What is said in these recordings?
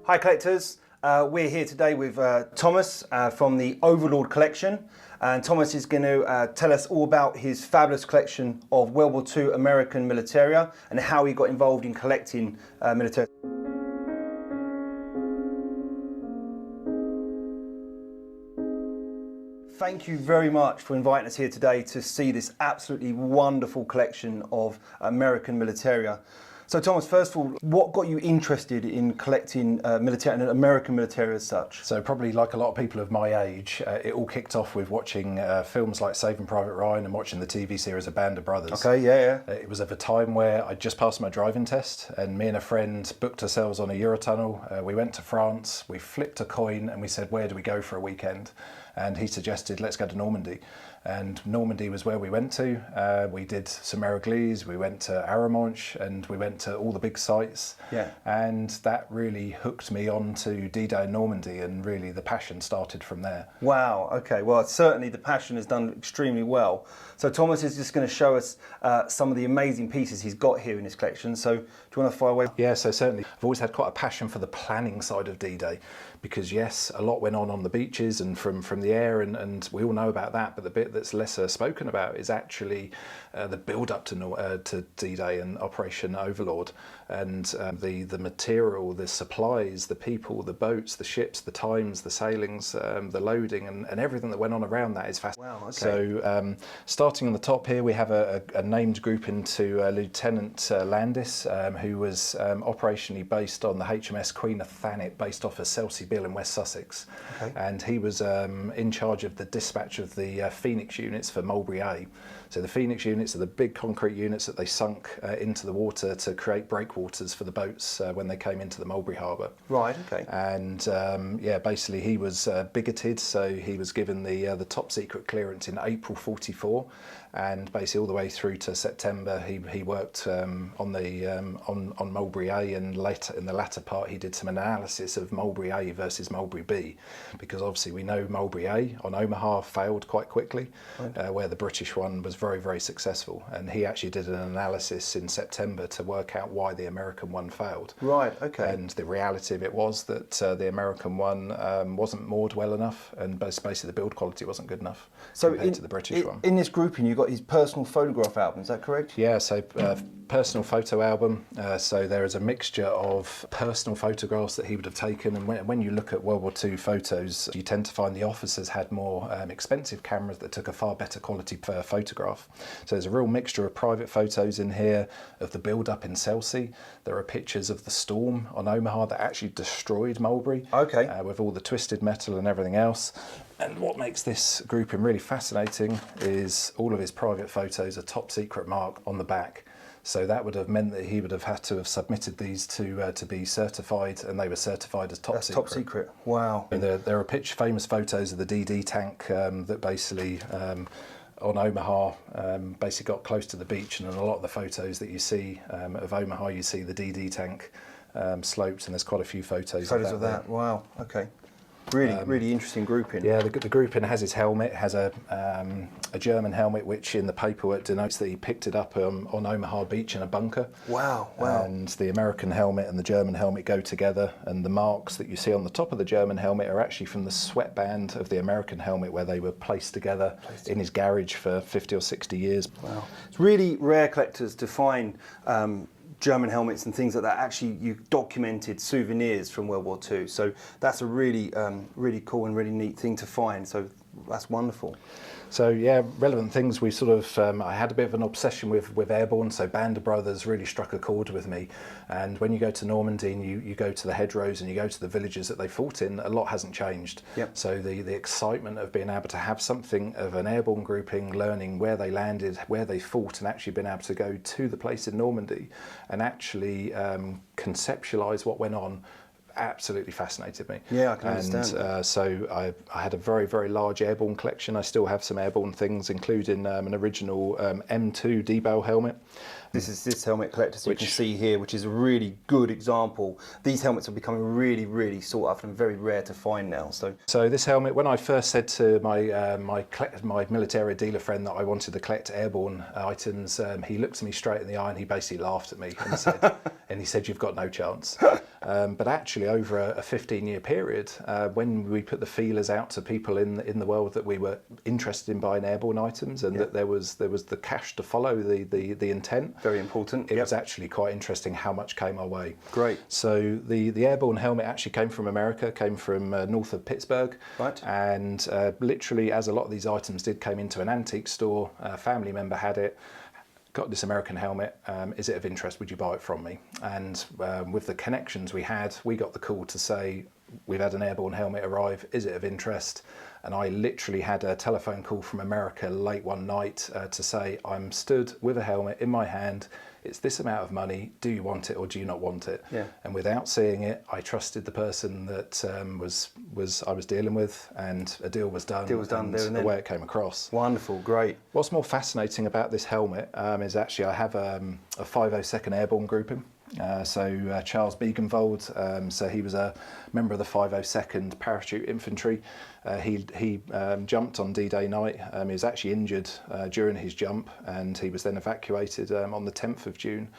Hi collectors, we're here today with Thomas from the Overlord Collection, and Thomas is going to tell us all about his fabulous collection of World War II American Militaria and how he got involved in collecting military. Thank you very much for inviting us here today to see this absolutely wonderful collection of American Militaria. So Thomas, first of all, what got you interested in collecting military and American military as such? So probably like a lot of people of my age, it all kicked off with watching films like Saving Private Ryan and watching the TV series A Band of Brothers. Okay, yeah. It was at a time where I just passed my driving test and me and a friend booked ourselves on a Eurotunnel. We went to France, we flipped a coin and we said, where do we go for a weekend? And he suggested, let's go to Normandy. And Normandy was where we went to. We did some Meriglis, we went to Airborne, and we went to all the big sites. Yeah. And that really hooked me on to D-Day in Normandy, and really the passion started from there. Wow, okay, well certainly the passion has done extremely well. So Thomas is just going to show us some of the amazing pieces he's got here in his collection. So do you want to fire away? Yeah, so certainly I've always had quite a passion for the planning side of D-Day, because yes, a lot went on the beaches and from the air, and we all know about that, but the bit that's lesser spoken about is actually the build up to D-Day and Operation Overlord, and the material, the supplies, the people, the boats, the ships, the times, the sailings, the loading, and everything that went on around that is fascinating. Wow, okay. So starting on the top here, we have a named group into Lieutenant Landis, who was operationally based on the HMS Queen of Thanet, based off of Selsey Bill in West Sussex. Okay. And he was in charge of the dispatch of the Phoenix units for Mulberry A. So the Phoenix units are the big concrete units that they sunk into the water to create breakwaters for the boats when they came into the Mulberry Harbour. Right, okay. And yeah, basically he was bigoted, so he was given the top secret clearance in April '44, and basically all the way through to September he worked on Mulberry A, and later in the latter part he did some analysis of Mulberry A versus Mulberry B, because obviously we know Mulberry A on Omaha failed quite quickly, right. Where the British one was very, very successful, and he actually did an analysis in September to work out why the American one failed. Right, okay. And the reality of it was that the American one wasn't moored well enough, and basically the build quality wasn't good enough compared to the British one. In this grouping you've got his personal photograph album, is that correct? Yeah, so personal photo album, so there is a mixture of personal photographs that he would have taken, and when you look at World War II photos, you tend to find the officers had more expensive cameras that took a far better quality photograph. So there's a real mixture of private photos in here of the build-up in Selsey. There are pictures of the storm on Omaha that actually destroyed Mulberry, okay. With all the twisted metal and everything else. And what makes this grouping really fascinating is all of his private photos are top secret mark on the back. So that would have meant that he would have had to have submitted these to be certified, and they were certified as top secret. Top secret, wow. And there are famous photos of the DD tank that basically on Omaha basically got close to the beach, and in a lot of the photos that you see of Omaha, you see the DD tank slopes, and there's quite a few photos of that. Wow, okay. Really interesting grouping. Yeah, the grouping has his helmet, has a German helmet, which in the paperwork denotes that he picked it up on Omaha Beach in a bunker. Wow. And the American helmet and the German helmet go together, and the marks that you see on the top of the German helmet are actually from the sweatband of the American helmet, where they were placed together in his garage for 50 or 60 years. Wow. It's really rare, collectors, to find German helmets and things like that. Actually, you documented souvenirs from World War II. So that's a really cool and really neat thing to find. So that's wonderful. So yeah, relevant things. We sort of, I had a bit of an obsession with Airborne, so Band of Brothers really struck a chord with me. And when you go to Normandy and you go to the hedgerows and you go to the villages that they fought in, a lot hasn't changed. Yep. So the excitement of being able to have something of an airborne grouping, learning where they landed, where they fought, and actually being able to go to the place in Normandy and actually conceptualise what went on, absolutely fascinated me. Yeah, I can understand. And so I had a very, very large Airborne collection. I still have some Airborne things, including an original M2 D Bale helmet. This is this helmet collector, so you can see here, which is a really good example. These helmets are becoming really, really sought after and very rare to find now. So this helmet, when I first said to my my Militaria dealer friend that I wanted to collect Airborne items, he looked at me straight in the eye and he basically laughed at me and said, "You've got no chance." But actually, over a 15-year period, when we put the feelers out to people in the world that we were interested in buying airborne items, and that there was the cash to follow the intent. Very important. It was actually quite interesting how much came our way. Great. So the airborne helmet actually came from America, came from north of Pittsburgh. Right. And literally, as a lot of these items did, came into an antique store. A family member had it. Got this American helmet, is it of interest, would you buy it from me? And with the connections we had, we got the call to say, we've had an airborne helmet arrive, is it of interest? And I literally had a telephone call from America late one night to say, I'm stood with a helmet in my hand, it's this amount of money, do you want it or do you not want it? Yeah. And without seeing it, I trusted the person that I was dealing with, and a deal was done. Deal was done there and then. The way it came across. Wonderful, great. What's more fascinating about this helmet is actually I have a 502nd Airborne grouping. Charles Biegenvold, so he was a member of the 502nd Parachute Infantry. He jumped on D-Day night. He was actually injured during his jump, and he was then evacuated on the 10th of June.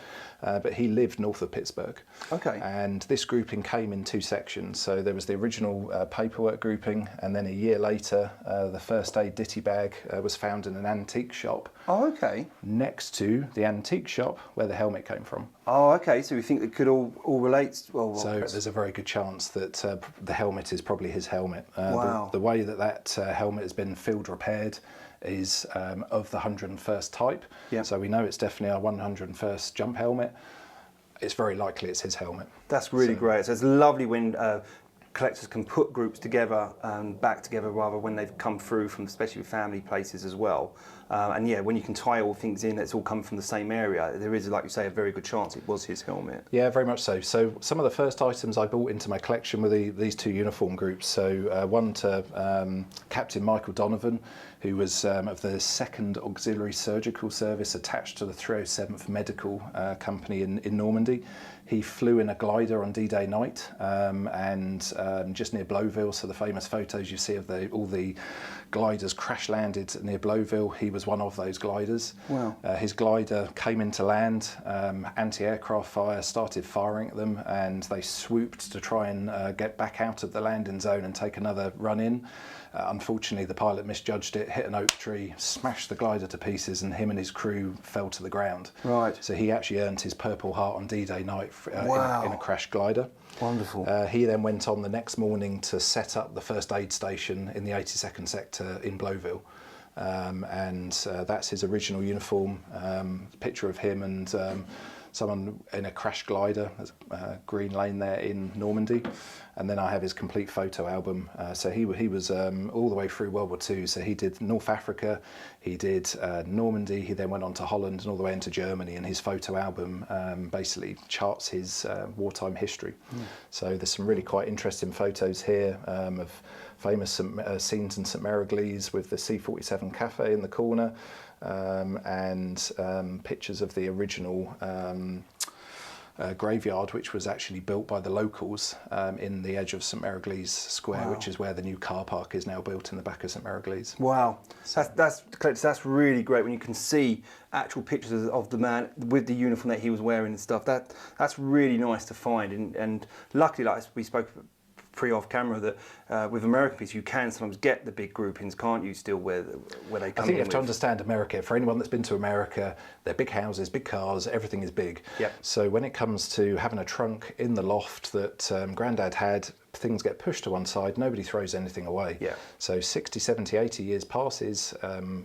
But he lived north of Pittsburgh. Okay. And this grouping came in two sections. So there was the original paperwork grouping, and then a year later, the first aid ditty bag was found in an antique shop. Oh, okay. Next to the antique shop where the helmet came from. Oh, okay. So we think it could all relate. Well, so there's a very good chance that the helmet is probably his helmet. Wow. The way that helmet has been field repaired is of the 101st type. Yep. So we know it's definitely our 101st jump helmet. It's very likely it's his helmet. That's really great. So it's lovely when collectors can put groups together and back together rather when they've come through from especially family places as well. And yeah, when you can tie all things in, it's all come from the same area. There is, like you say, a very good chance it was his helmet. Yeah, very much so. So some of the first items I bought into my collection were these two uniform groups. So one to Captain Michael Donovan, who was of the 2nd Auxiliary Surgical Service attached to the 307th Medical Company in Normandy. He flew in a glider on D-Day night and just near Blowville, so the famous photos you see of all the gliders crash landed near Blowville, he was one of those gliders. Wow. His glider came into land, anti-aircraft fire started firing at them, and they swooped to try and get back out of the landing zone and take another run in. Unfortunately, the pilot misjudged it, hit an oak tree, smashed the glider to pieces, and him and his crew fell to the ground. Right. So he actually earned his Purple Heart on D-Day night Wow. in a crashed glider. Wonderful. He then went on the next morning to set up the first aid station in the 82nd sector in Blowville. That's his original uniform, picture of him and someone in a crashed glider, there's a green lane there in Normandy. And then I have his complete photo album. So he was all the way through World War II. So he did North Africa, he did Normandy, he then went on to Holland and all the way into Germany. And his photo album basically charts his wartime history. So there's some really quite interesting photos here of famous scenes in St Mary-Glees with the C-47 cafe in the corner. Pictures of the original graveyard, which was actually built by the locals in the edge of St Mary-Glees Square, which is where the new car park is now built in the back of St Mary-Glees. Wow, that's really great when you can see actual pictures of the man with the uniform that he was wearing and stuff. That's really nice to find, and luckily, like we spoke pre-off camera, that with American pieces you can sometimes get the big groupings, can't you, still where they come in. I think you have to understand America. For anyone that's been to America, they're big houses, big cars, everything is big. Yep. So when it comes to having a trunk in the loft that Grandad had, things get pushed to one side, nobody throws anything away. Yeah. So 60, 70, 80 years passes,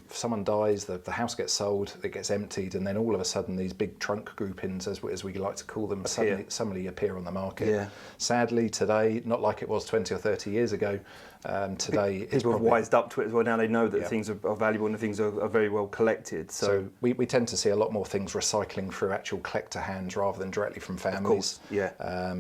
someone dies, the house gets sold, it gets emptied, and then all of a sudden these big trunk groupings, as we like to call them, suddenly appear on the market. Yeah. Sadly today, not like it was 20 or 30 years ago, today people have wised up to it as well. Now they know that things are valuable and the things are very well collected. So we tend to see a lot more things recycling through actual collector hands rather than directly from families. Of course, yeah.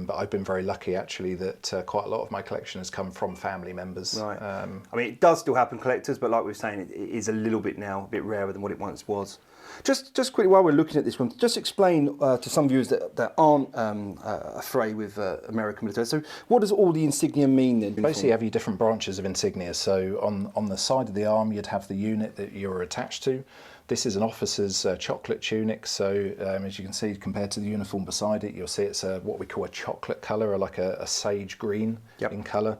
But I've been very lucky actually that quite a lot of my collection has come from family members. Right. I mean, it does still happen, collectors, but like we were saying, it is a little bit now, a bit rarer than what it once was. Just quickly, while we're looking at this one, just explain to some viewers that aren't afraid with American military. So what does all the insignia mean then? Basically, you have your different branches of insignia. So on the side of the arm, you'd have the unit that you're attached to. This is an officer's chocolate tunic, so as you can see, compared to the uniform beside it, you'll see it's what we call a chocolate colour, or like a sage green in colour.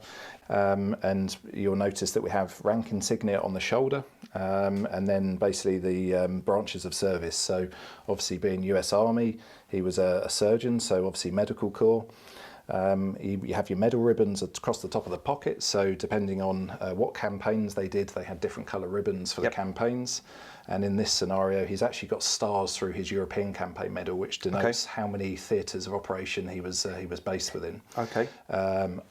And you'll notice that we have rank insignia on the shoulder, and then basically the branches of service. So obviously being US Army, he was a surgeon, so obviously medical corps. You have your medal ribbons across the top of the pocket, so depending on what campaigns they did, they had different colour ribbons for the campaigns. And in this scenario, he's actually got stars through his European campaign medal, which denotes how many theatres of operation he was based within.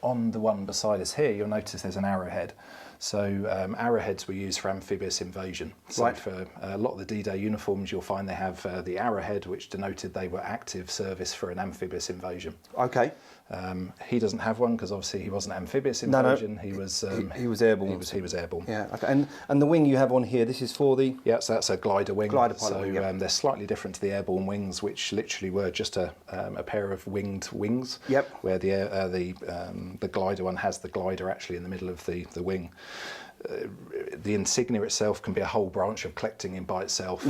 On the one beside us here, you'll notice there's an arrowhead. So arrowheads were used for amphibious invasion. So for a lot of the D-Day uniforms, you'll find they have the arrowhead, which denoted they were active service for an amphibious invasion. He doesn't have one because obviously he wasn't amphibious invasion. No. He was airborne. He was airborne. Yeah. Okay. And the wing you have on here, this is for the so that's a glider wing. Glider pilot wing, they're slightly different to the airborne wings, which literally were just a pair of winged wings. Where the glider one has the glider actually in the middle of the wing. The insignia itself can be a whole branch of collecting in by itself.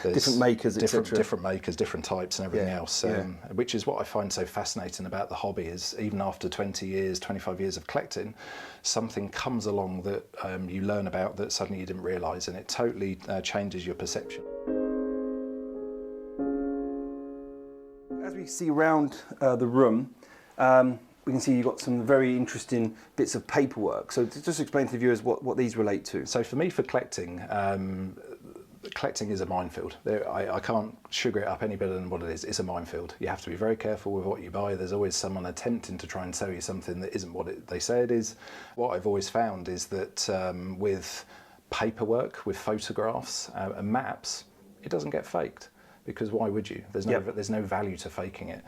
Different makers, different makers, different types, and everything else. Which is what I find so fascinating about the hobby is even after 20 years, 25 years of collecting, something comes along that you learn about that suddenly you didn't realise, and it totally changes your perception. As we see around the room, we can see you've got some very interesting bits of paperwork. So just explain to the viewers what these relate to. So for me, for collecting, collecting is a minefield. I can't sugar it up any better than what it is. It's a minefield. You have to be very careful with what you buy. There's always someone attempting to try and sell you something that isn't what they say it is. What I've always found is that with paperwork, with photographs and maps, it doesn't get faked, because why would you? There's no value to faking it.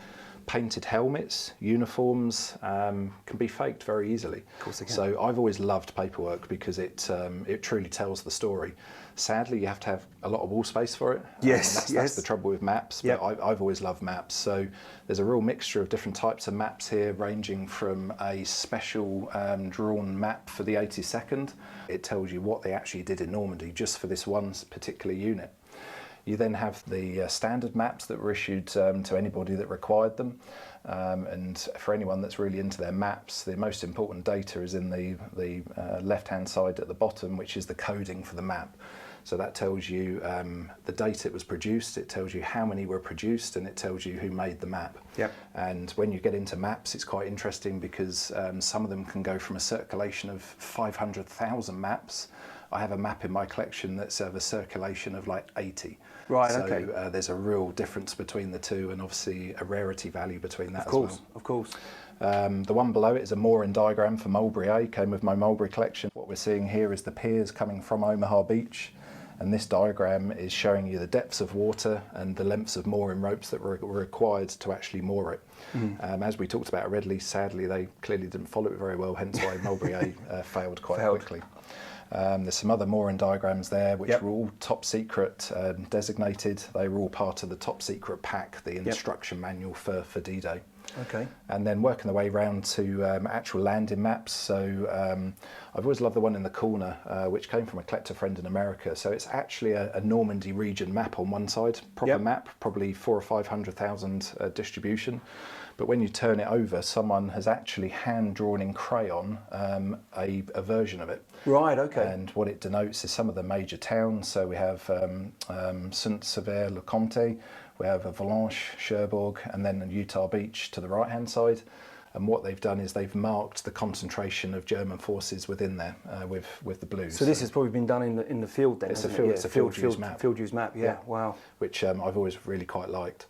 Painted helmets, uniforms can be faked very easily. Of course they can. So I've always loved paperwork because it truly tells the story. Sadly, you have to have a lot of wall space for it. That's the trouble with maps, but I've always loved maps. So there's a real mixture of different types of maps here, ranging from a special drawn map for the 82nd. It tells you what they actually did in Normandy just for this one particular unit. You then have the standard maps that were issued to anybody that required them. And for anyone that's really into their maps, the most important data is in the left-hand side at the bottom, which is the coding for the map. So that tells you the date it was produced, it tells you how many were produced, and it tells you who made the map. And when you get into maps, it's quite interesting because some of them can go from a circulation of 500,000 maps. I have a map in my collection that's of a circulation of like 80. So there's a real difference between the two, and obviously a rarity value between that as well. Of course. The one below it is a mooring diagram for Mulberry A, came with my Mulberry collection. What we're seeing here is the piers coming from Omaha Beach, and this diagram is showing you the depths of water and the lengths of mooring ropes that were required to actually moor it. As we talked about already, sadly they clearly didn't follow it very well, hence why Mulberry A failed quite quickly. There's some other mooring diagrams there, which were all top secret designated. They were all part of the top secret pack, the instruction manual for D-Day. And then working the way around to actual landing maps. So I've always loved the one in the corner, which came from a collector friend in America. So it's actually a Normandy region map on one side, proper map, probably 400,000 or 500,000 distribution. But when you turn it over, someone has actually hand-drawn in crayon a version of it. And what it denotes is some of the major towns. So we have Saint-Sever-le-Comte, we have Valanche, Cherbourg, and then Utah Beach to the right-hand side. And what they've done is they've marked the concentration of German forces within there with the blues. So this has probably been done in the field then? It's a field use map. Field use map, wow. Which I've always really quite liked.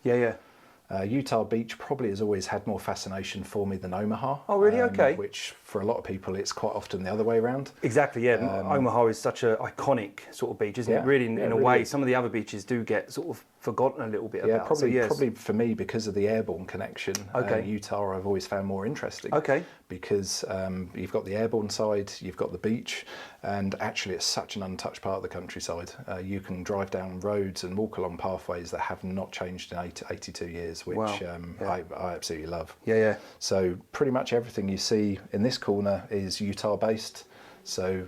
Utah Beach probably has always had more fascination for me than Omaha. Oh, really? Which for a lot of people, it's quite often the other way around. Exactly, Omaha is such an iconic sort of beach, isn't it? Really, in a way, some of the other beaches do get sort of forgotten a little bit about. Probably for me, because of the Airborne connection, Utah I've always found more interesting. Because you've got the Airborne side, you've got the beach, and actually it's such an untouched part of the countryside. You can drive down roads and walk along pathways that have not changed in 82 years, which I absolutely love. So pretty much everything you see in this corner is Utah based. So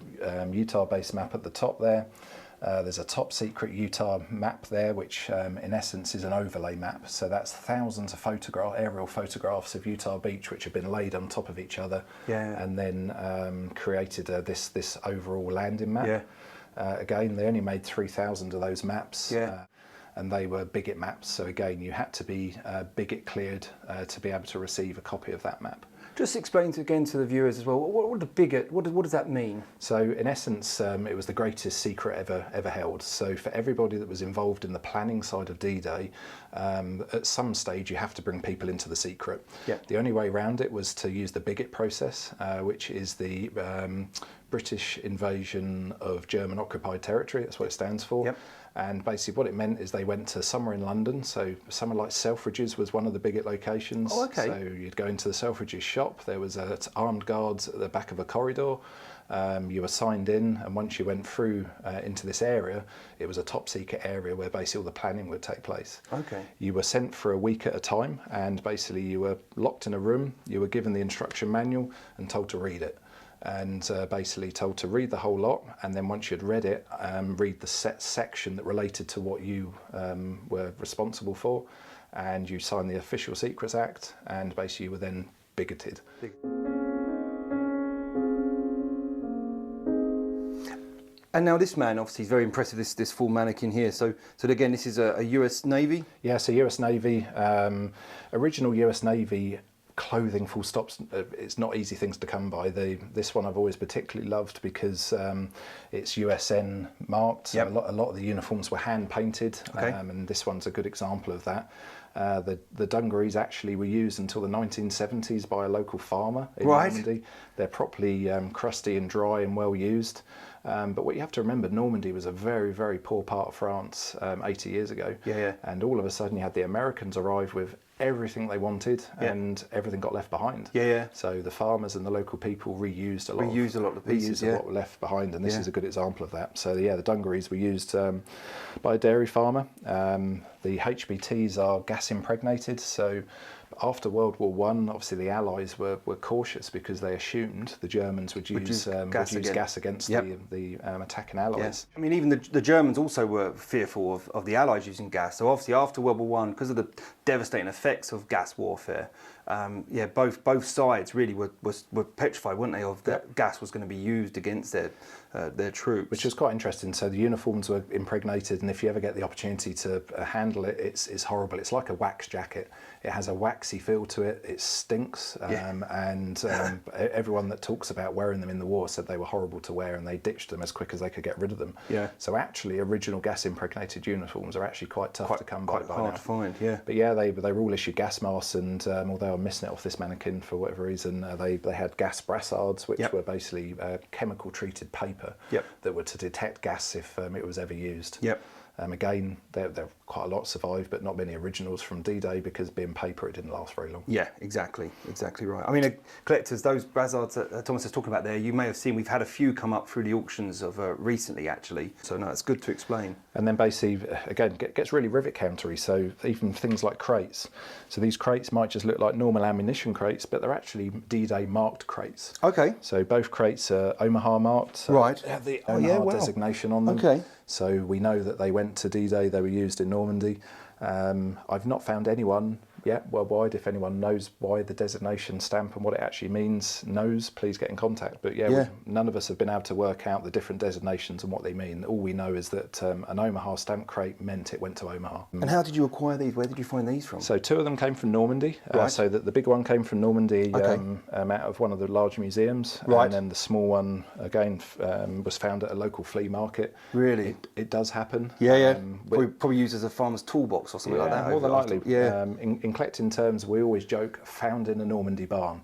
Utah based map at the top there. There's a top secret Utah map there, which in essence is an overlay map. So that's thousands of aerial photographs of Utah Beach, which have been laid on top of each other, and then created this overall landing map. Again, they only made 3,000 of those maps. And they were BIGOT maps. So again, you had to be BIGOT cleared to be able to receive a copy of that map. Just explain again to the viewers as well, what the BIGOT, what does that mean? So in essence, it was the greatest secret ever held. So for everybody that was involved in the planning side of D-Day, at some stage you have to bring people into the secret. The only way around it was to use the BIGOT process, which is the British invasion of German occupied territory. That's what it stands for. And basically what it meant is they went to somewhere in London. So somewhere like Selfridges was one of the BIGOT locations. So you'd go into the Selfridges shop. There was armed guards at the back of a corridor. You were signed in, and once you went through into this area, it was a top secret area where basically all the planning would take place. You were sent for a week at a time, and basically you were locked in a room. You were given the instruction manual and told to read it. And basically told to read the whole lot, and then once you'd read it, read the section that related to what you were responsible for, and you signed the Official Secrets Act, and basically you were then bigoted. And now this man obviously is very impressive, this full mannequin here. So again, this is a US Navy? Yeah, so US Navy, original US Navy clothing, full stops. It's not easy things to come by. This one I've always particularly loved because it's USN marked. So a lot of the uniforms were hand painted, and this one's a good example of that. The dungarees actually were used until the 1970s by a local farmer in Normandy. They're properly crusty and dry and well used. But what you have to remember, Normandy was a very, very poor part of France 80 years ago. And all of a sudden you had the Americans arrive with everything they wanted, and everything got left behind. So the farmers and the local people reused a lot of the pieces of what were left behind, and this is a good example of that. So the dungarees were used by a dairy farmer. The HBTs are gas impregnated, so after World War I, obviously the Allies were cautious because they assumed the Germans would use gas against the attacking Allies. I mean, even the Germans also were fearful of the Allies using gas. So obviously after World War I, because of the devastating effects of gas warfare, both sides really were petrified, weren't they, of that gas was going to be used against their troops. Which was quite interesting. So the uniforms were impregnated, and if you ever get the opportunity to handle it, it's horrible. It's like a wax jacket. It has a waxy feel to it. It stinks, and everyone that talks about wearing them in the war said they were horrible to wear, and they ditched them as quick as they could get rid of them. So actually, original gas impregnated uniforms are actually quite tough to come by. Quite hard to find. But yeah, they were all issued gas masks, and although I'm missing it off this mannequin for whatever reason, they had gas brassards, which were basically chemical treated paper that were to detect gas if it was ever used. Again, there quite a lot survived, but not many originals from D-Day because being paper, it didn't last very long. Yeah, exactly right. I mean, collectors, those brassards that Thomas is talking about there, you may have seen, we've had a few come up through the auctions of recently, actually. So no, it's good to explain. And then basically, again, gets really rivet countery. So even things like crates. So these crates might just look like normal ammunition crates, but they're actually D-Day marked crates. So both crates are Omaha marked. So they have the Omaha designation on them. So we know that they went to D-Day, they were used in Normandy. I've not found anyone yet worldwide. If anyone knows why the designation stamp and what it actually means please get in contact. But none of us have been able to work out the different designations and what they mean. All we know is that an Omaha stamp crate meant it went to Omaha. And how did you acquire these? Where did you find these from? So two of them came from Normandy. So the big one came from Normandy out of one of the large museums. And then the small one, again, was found at a local flea market. Really? It does happen. Probably used as a farmer's toolbox or something like that. More than likely. In collecting terms, we always joke, found in a Normandy barn.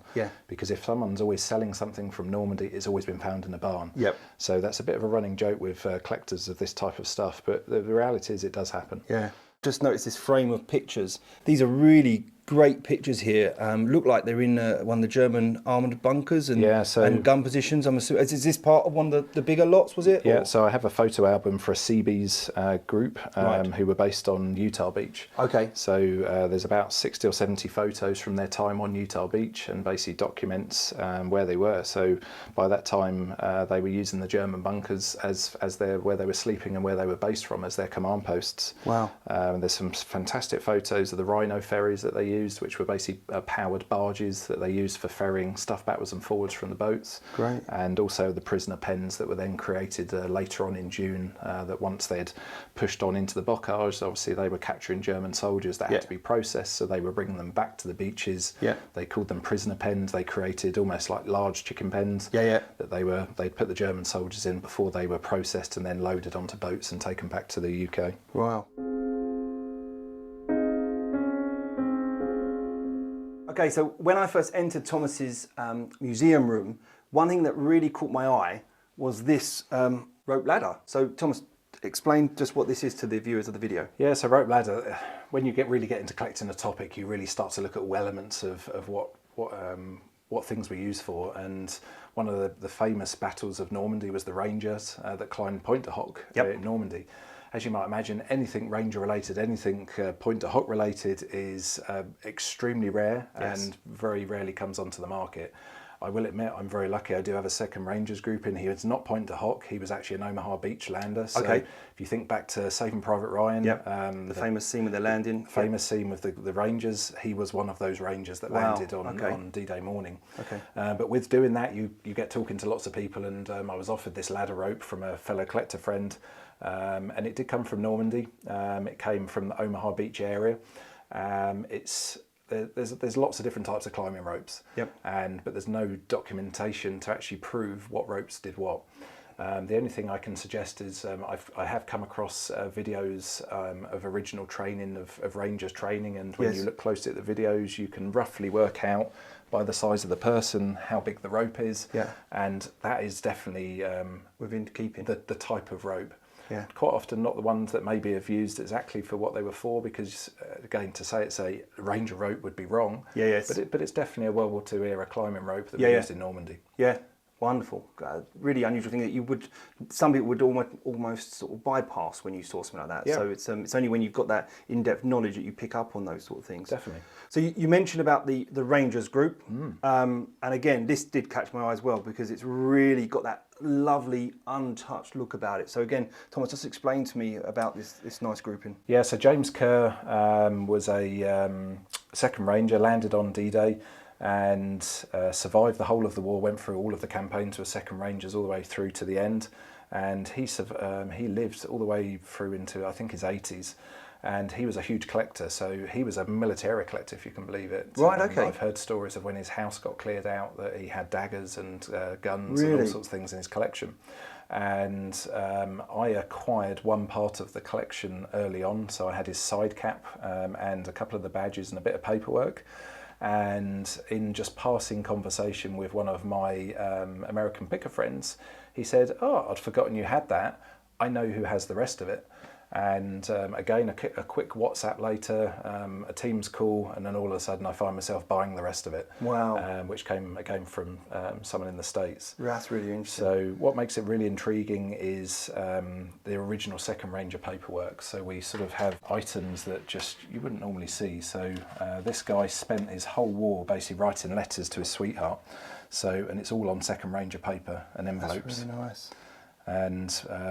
Because if someone's always selling something from Normandy, it's always been found in a barn. So that's a bit of a running joke with collectors of this type of stuff, but the reality is it does happen. Just notice this frame of pictures. These are really great pictures here. Look like they're in one of the German armoured bunkers and, Yeah, so- and gun positions. I'm assuming, is this part of one of the bigger lots, was it? Yeah, or? so I have a photo album for a Seabees group Right. who were based on Utah Beach. Okay. So there's about 60 or 70 photos from their time on Utah Beach and basically documents where they were. So by that time, they were using the German bunkers as where they were sleeping and where they were based from as their command posts. Wow. There's some fantastic photos of the Rhino ferries that they used, which were basically powered barges that they used for ferrying stuff backwards and forwards from the boats. Great. And also the prisoner pens that were then created later on in June, that once they'd pushed on into the bocage, obviously they were capturing German soldiers that had to be processed, so they were bringing them back to the beaches. Yeah. They called them prisoner pens. They created almost like large chicken pens that they'd put the German soldiers in before they were processed and then loaded onto boats and taken back to the UK. Wow. Okay, so when I first entered Thomas's museum room, one thing that really caught my eye was this rope ladder. So Thomas, explain just what this is to the viewers of the video. Yeah, so rope ladder, when you really get into collecting a topic, you really start to look at all elements of what things were used for. And one of the famous battles of Normandy was the Rangers that climbed Pointe du Hoc in Normandy. As you might imagine, anything Ranger related, anything Pointe du Hoc related is extremely rare and very rarely comes onto the market. I will admit I'm very lucky. I do have a second Rangers group in here. It's not Pointe du Hoc. He was actually an Omaha Beach lander. So if you think back to Saving Private Ryan, the famous scene with the landing. Famous scene with the Rangers, he was one of those Rangers that landed on D-Day morning. But with doing that, you get talking to lots of people, and I was offered this ladder rope from a fellow collector friend. And it did come from Normandy. It came from the Omaha Beach area. There's lots of different types of climbing ropes, but there's no documentation to actually prove what ropes did what. The only thing I can suggest is I have come across videos of original training of Rangers training, and when you look closely at the videos, you can roughly work out by the size of the person how big the rope is, and that is definitely within keeping the type of rope. Quite often not the ones that maybe have used exactly for what they were for, because again, to say it's a Ranger rope would be wrong. But it's definitely a World War II era climbing rope that was used in Normandy. Wonderful. Really unusual thing that some people would almost sort of bypass when you saw something like that. So it's only when you've got that in-depth knowledge that you pick up on those sort of things. Definitely. So you mentioned about the Rangers group, and again, this did catch my eye as well, because it's really got that lovely untouched look about it. So again, Thomas, just explain to me about this nice grouping. Yeah, so James Kerr was a second Ranger, landed on D-Day, and survived the whole of the war, went through all of the campaigns with second Rangers all the way through to the end, and he lived all the way through into, I think, his 80s, and he was a huge collector. So he was a Militaria collector, if you can believe it. Right, okay. I've heard stories of when his house got cleared out that he had daggers and guns and all sorts of things in his collection. And I acquired one part of the collection early on, so I had his side cap and a couple of the badges and a bit of paperwork. And in just passing conversation with one of my American picker friends, he said, "Oh, I'd forgotten you had that. I know who has the rest of it." And again, a quick WhatsApp later, a Teams call, and then all of a sudden I find myself buying the rest of it. Wow. Which came again from someone in the States. That's really interesting. So what makes it really intriguing is the original second Ranger paperwork. So we sort of have items that just you wouldn't normally see. So this guy spent his whole war basically writing letters to his sweetheart. And it's all on second Ranger paper and envelopes. That's really nice. And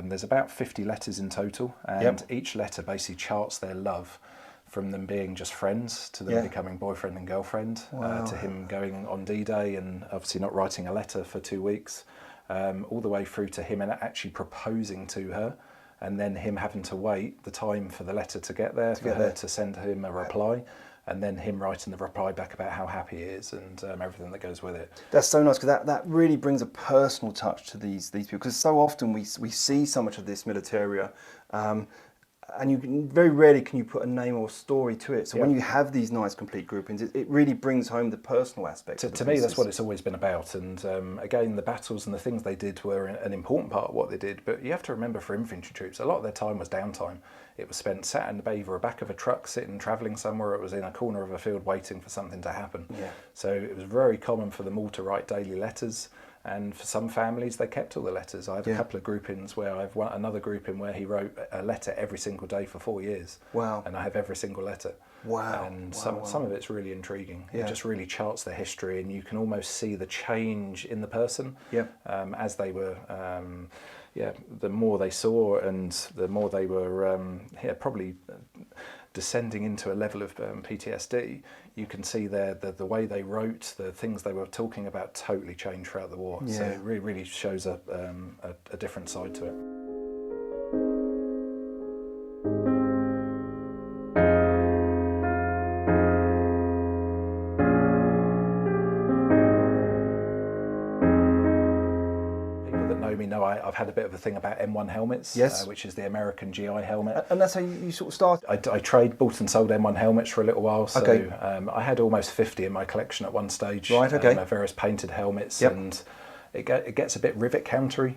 there's about 50 letters in total, and each letter basically charts their love, from them being just friends to them becoming boyfriend and girlfriend, to him going on D-Day and obviously not writing a letter for 2 weeks, all the way through to him and actually proposing to her, and then him having to wait the time for the letter to get there, for her to send him a reply, and then him writing the reply back about how happy he is and everything that goes with it. That's so nice, because that really brings a personal touch to these people, because so often we see so much of this Militaria, and very rarely can you put a name or story to it. So when you have these nice complete groupings, it really brings home the personal aspect. To me, that's what it's always been about. And again, the battles and the things they did were an important part of what they did. But you have to remember, for infantry troops, a lot of their time was downtime. it was spent sat in the either back of a truck, sitting travelling somewhere, it was in a corner of a field waiting for something to happen. Yeah. So it was very common for them all to write daily letters. And for some families, they kept all the letters. I have a couple of groupings where I've another grouping where he wrote a letter every single day for 4 years. Wow. And I have every single letter. Wow. And wow. some of it's really intriguing. Yeah. It just really charts their history, and you can almost see the change in the person as they were. The more they saw, and the more they were probably descending into a level of PTSD, you can see there the way they wrote, the things they were talking about totally changed throughout the war. Yeah. So it really shows a different side to it. I've had a bit of a thing about M1 helmets, which is the American GI helmet. And that's how you sort of started? I bought and sold M1 helmets for a little while, so I had almost 50 in my collection at one stage. Right, okay. Various painted helmets, and it gets a bit rivet countery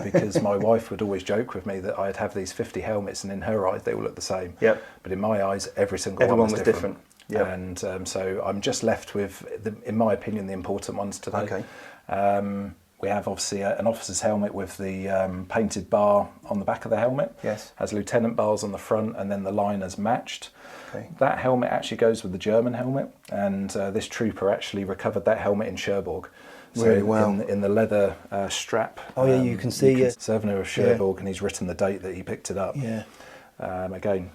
because my wife would always joke with me that I'd have these 50 helmets, and in her eyes they all look the same. Yep. But in my eyes, everyone was different. Yep. And so I'm just left with, in my opinion, the important ones today. Okay. We have obviously an officer's helmet with the painted bar on the back of the helmet. Yes. Has lieutenant bars on the front, and then the liners matched. Okay. That helmet actually goes with the German helmet, and this trooper actually recovered that helmet in Cherbourg. So really well. In the leather strap. Oh yeah, you can see Souvenir of Cherbourg, and he's written the date that he picked it up. Yeah. Again,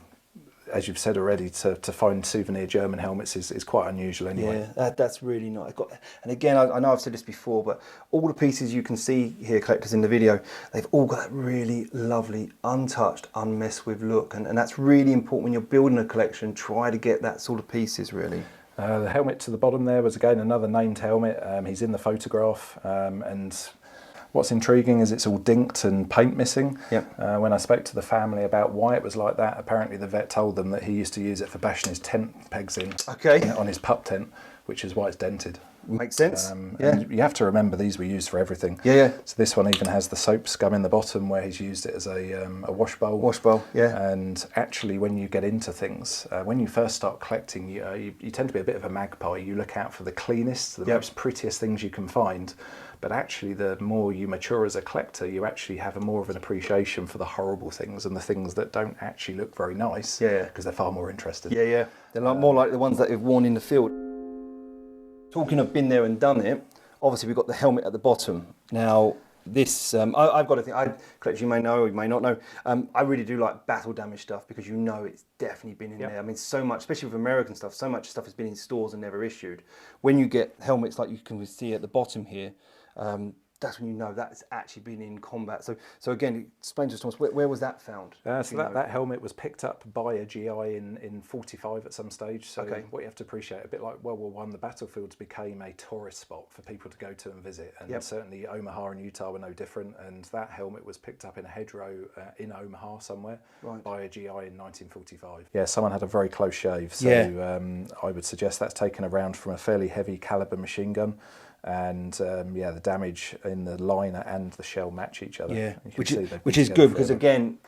as you've said already, to find souvenir German helmets is quite unusual anyway. Yeah, that's really nice. And again, I know I've said this before, but all the pieces you can see here, collectors, in the video, they've all got that really lovely, untouched, unmessed with look. And that's really important when you're building a collection. Try to get that sort of pieces, really. The helmet to the bottom there was, again, another named helmet. He's in the photograph, and what's intriguing is it's all dinked and paint missing. Yep. When I spoke to the family about why it was like that, apparently the vet told them that he used to use it for bashing his tent pegs in on his pup tent, which is why it's dented. Makes sense. And you have to remember these were used for everything. Yeah. So this one even has the soap scum in the bottom where he's used it as a wash bowl. Wash bowl, yeah. And actually, when you get into things, when you first start collecting, you tend to be a bit of a magpie. You look out for the cleanest, the most prettiest things you can find. But actually, the more you mature as a collector, you actually have more of an appreciation for the horrible things and the things that don't actually look very nice. Yeah. Because they're far more interesting. Yeah, yeah. They're more like the ones that you've worn in the field. Talking of been there and done it, obviously we've got the helmet at the bottom. Now, this, I've got a thing, collectors you may know or you may not know, I really do like battle damage stuff because you know it's definitely been in there. I mean, so much, especially with American stuff, so much stuff has been in stores and never issued. When you get helmets like you can see at the bottom here, that's when you know that's actually been in combat. So again, explain to us, Thomas, where was that found? So that helmet was picked up by a GI in 45 at some stage. So what you have to appreciate, a bit like World War I, the battlefields became a tourist spot for people to go to and visit. And certainly Omaha and Utah were no different. And that helmet was picked up in a hedgerow in Omaha somewhere by a GI in 1945. Yeah, someone had a very close shave. So I would suggest that's taken around from a fairly heavy caliber machine gun. And the damage in the liner and the shell match each other. Yeah, which is good because again,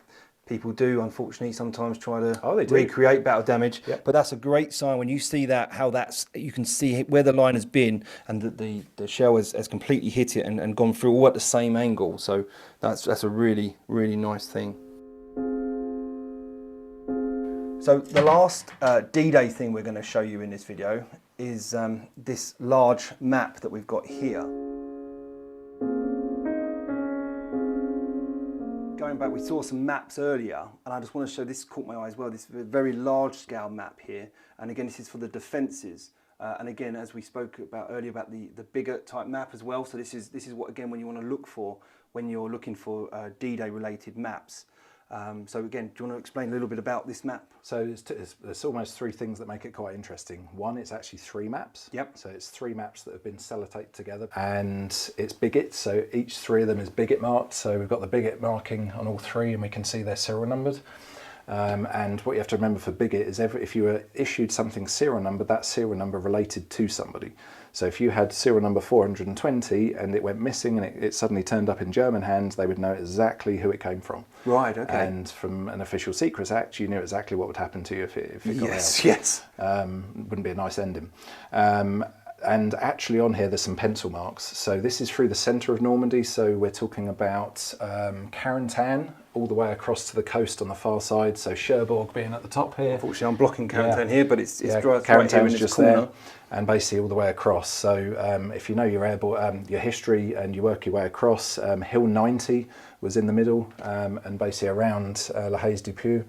people do unfortunately sometimes try to recreate battle damage. Yep. But that's a great sign when you see that, how you can see where the line has been and that the shell has completely hit it and gone through all at the same angle. So that's a really, really nice thing. So the last D-Day thing we're going to show you in this video is this large map that we've got here. Going back, we saw some maps earlier, and I just want to show, this caught my eye as well, this very large scale map here. And again, this is for the defences. And again, as we spoke about earlier about the BIGOT type map as well. So this is what, again, when you want to look for when you're looking for D-Day related maps. So again, do you want to explain a little bit about this map? So there's almost three things that make it quite interesting. One, it's actually three maps. Yep. So it's three maps that have been sellotaped together, and it's BIGOT. So each three of them is BIGOT marked. So we've got the BIGOT marking on all three, and we can see they're serial numbered. And what you have to remember for BIGOT is if you were issued something serial number, that serial number related to somebody. So if you had serial number 420 and it went missing and it suddenly turned up in German hands, they would know exactly who it came from. Right, okay. And from an Official Secrets Act, you knew exactly what would happen to you if it got out. Yes. Wouldn't be a nice ending. And actually on here there's some pencil marks. So this is through the centre of Normandy, so we're talking about Carentan all the way across to the coast on the far side, so Cherbourg being at the top here. Unfortunately I'm blocking Carentan here, but it's right here Carentan's in just corner. there, and basically all the way across. So if you know your airborne, your history, and you work your way across, Hill 90 was in the middle, and basically around La Haye du Puy,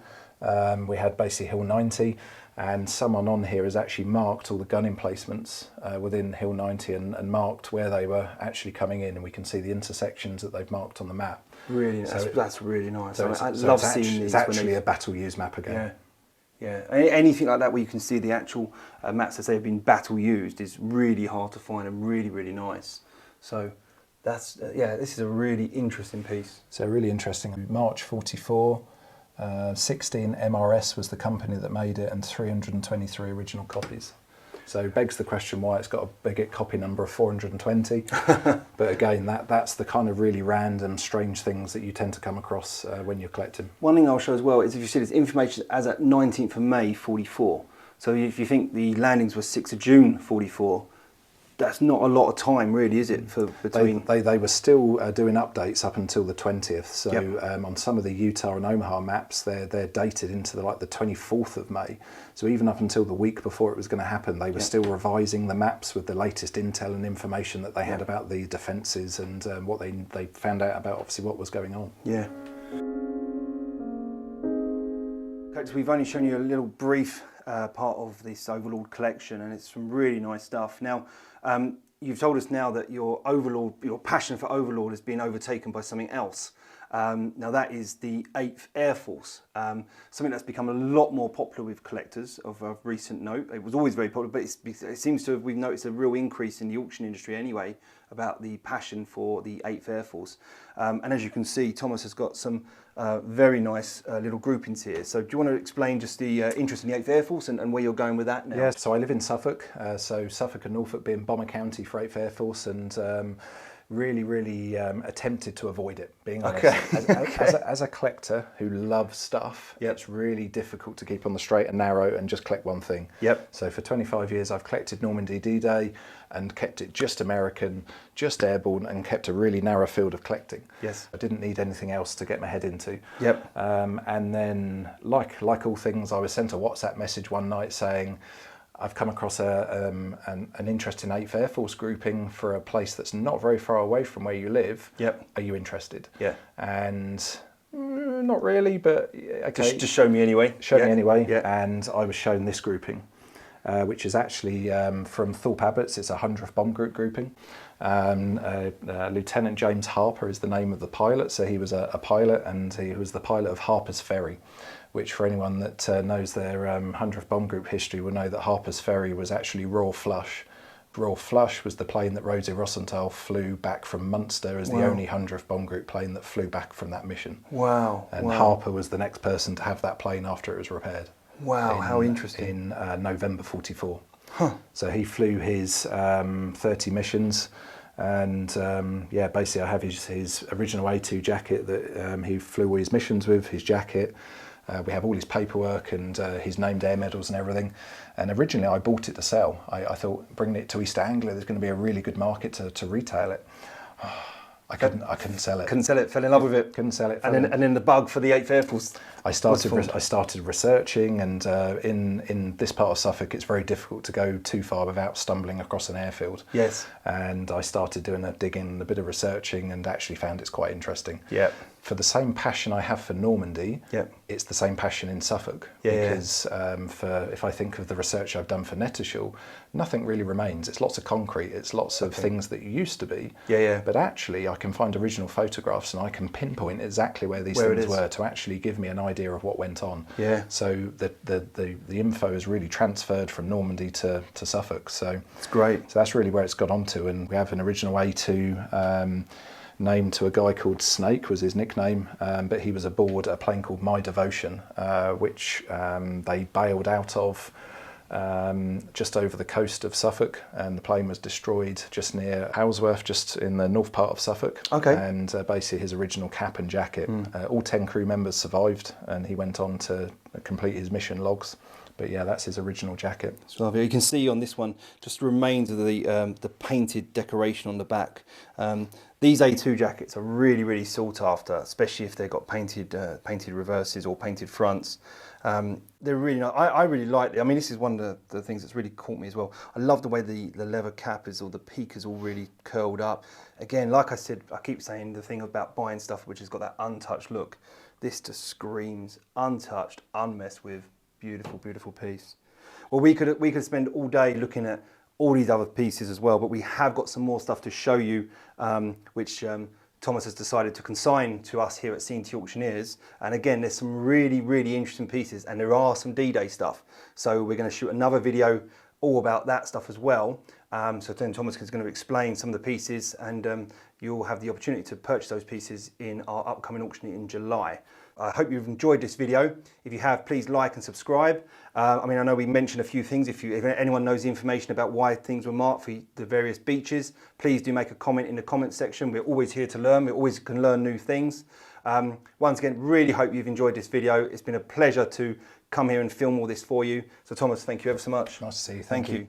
we had basically Hill 90. And someone on here has actually marked all the gun emplacements within Hill 90 and marked where they were actually coming in, and we can see the intersections that they've marked on the map. Really, that's really nice. So I love seeing these. It's actually a battle used map again. Yeah. Anything like that where you can see the actual maps that say have been battle used is really hard to find and really, really nice. So that's this is a really interesting piece. So really interesting. March 44. 16 MRS was the company that made it, and 323 original copies. So begs the question why it's got a BIGOT copy number of 420. But again, that's the kind of really random, strange things that you tend to come across when you're collecting. One thing I'll show as well is if you see this information as at 19th of May 44. So if you think the landings were 6th of June 44, that's not a lot of time, really, is it? For between they were still doing updates up until the 20th. So Yep. On some of the Utah and Omaha maps, they're dated into the 24th of May. So even up until the week before it was going to happen, they were still revising the maps with the latest intel and information that they had about the defences and what they found out about, obviously, what was going on. Yeah. Okay, so we've only shown you a little brief part of this Overlord collection, and it's some really nice stuff. Now, you've told us now that your passion for Overlord has been overtaken by something else. Now that is the 8th Air Force, something that's become a lot more popular with collectors of recent note. It was always very popular, but it seems to have, we've noticed a real increase in the auction industry anyway about the passion for the 8th Air Force. And as you can see, Thomas has got some very nice little groupings here. So do you want to explain just the interest in the 8th Air Force and where you're going with that now? Yeah, so I live in Suffolk, so Suffolk and Norfolk being Bomber County for 8th Air Force, and really attempted to avoid it, being honest. Okay. As a collector who loves stuff, it's really difficult to keep on the straight and narrow and just collect one thing. Yep. So for 25 years I've collected Normandy D-Day and kept it just American, just airborne, and kept a really narrow field of collecting. Yes. I didn't need anything else to get my head into. Yep. And then, like all things, I was sent a WhatsApp message one night saying, I've come across an interesting 8th Air Force grouping for a place that's not very far away from where you live. Yep. Are you interested? Yeah. And not really, but okay. Just show me anyway. Show me anyway. Yeah. And I was shown this grouping, which is actually from Thorpe Abbott's. It's a 100th Bomb Group grouping. Lieutenant James Harper is the name of the pilot. So he was a pilot, and he was the pilot of Harper's Ferry, which for anyone that knows their 100th Bomb Group history will know that Harper's Ferry was actually Royal Flush. Royal Flush was the plane that Rosie Rosenthal flew back from Munster as the only 100th Bomb Group plane that flew back from that mission. Wow. And Harper was the next person to have that plane after it was repaired. Wow, how interesting. In November 44. Huh. So he flew his 30 missions, and basically I have his original A2 jacket that he flew all his missions with, his jacket. We have all his paperwork and his named air medals and everything. And originally I bought it to sell. I thought bringing it to East Anglia, there's going to be a really good market to retail it. I couldn't sell it. Couldn't sell it, fell in love with it. Couldn't sell it. And then the bug for the 8th Air Force. I started researching, and in this part of Suffolk, it's very difficult to go too far without stumbling across an airfield. Yes. And I started doing a digging, a bit of researching, and actually found it's quite interesting. Yeah. For the same passion I have for Normandy, it's the same passion in Suffolk. Because if I think of the research I've done for Nettishall, nothing really remains. It's lots of concrete. It's lots of things that used to be. But actually, I can find original photographs, and I can pinpoint exactly where these things were to actually give me an idea of what went on. So the info is really transferred from Normandy to Suffolk. So it's great. So that's really where it's got onto, and we have an original A2. named to a guy called Snake, was his nickname, but he was aboard a plane called My Devotion, which they bailed out of just over the coast of Suffolk, and the plane was destroyed just near Halesworth, just in the north part of Suffolk. Okay. And basically his original cap and jacket. All 10 crew members survived, and he went on to complete his mission logs. But yeah, that's his original jacket. So you can see on this one just the remains of the painted decoration on the back. These A2 jackets are really sought after, especially if they've got painted reverses or painted fronts. They're really nice. I really like it. I mean, this is one of the things that's really caught me as well. I love the way the leather cap is, or the peak is all really curled up. Again, like I said, I keep saying the thing about buying stuff which has got that untouched look. This just screams untouched, unmessed with. Beautiful piece. Well, we could spend all day looking at all these other pieces as well, but we have got some more stuff to show you, which Thomas has decided to consign to us here at C&T Auctioneers. And again, there's some really interesting pieces, and there are some D-Day stuff. So we're going to shoot another video all about that stuff as well. So then Thomas is going to explain some of the pieces, and you'll have the opportunity to purchase those pieces in our upcoming auction in July. I hope you've enjoyed this video. If you have, please like and subscribe. I mean, I know we mentioned a few things. If anyone knows the information about why things were marked for the various beaches, please do make a comment in the comments section. We're always here to learn. We always can learn new things. Once again, really hope you've enjoyed this video. It's been a pleasure to come here and film all this for you. So Thomas, thank you ever so much. Nice to see you. Thank you.